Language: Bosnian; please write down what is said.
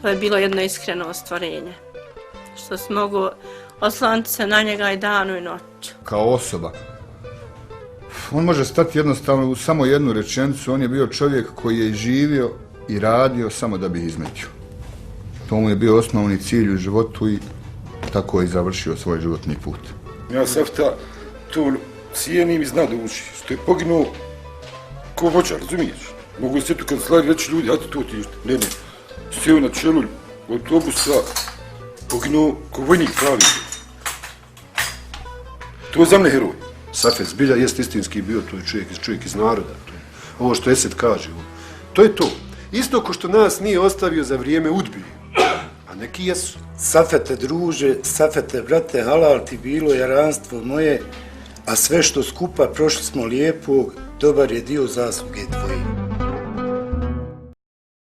To je bilo jedno iskreno ostvarenje, što se mogu osloniti se na njega i danu i noću. Kao osoba, on može stati jednostavno u samo jednu rečenicu, on je bio čovjek koji je živio i radio samo da bi izmetio. To mu je bio osnovni cilj u životu i tako je završio svoj životni put. Ja Safta to cijenim i zna da uči, što je poginuo ko vođa, razumiješ? Mogu se tu kad slari reći ljudi, ajde to ti ne, sjeo na čelu autobusa, poginuo ko vojnik pravi. To je za mene heroj. Safet zbilja jest istinski bio, to je čovjek iz naroda. Ovo što Esed kaže, to je to. Isto ko što nas nije ostavio za vrijeme udbi, a neki jesu. Safete druže, Safete brate, halal ti bilo jaranstvo moje, a sve što skupa prošli smo lijepog, dobar je dio zasluge tvoje.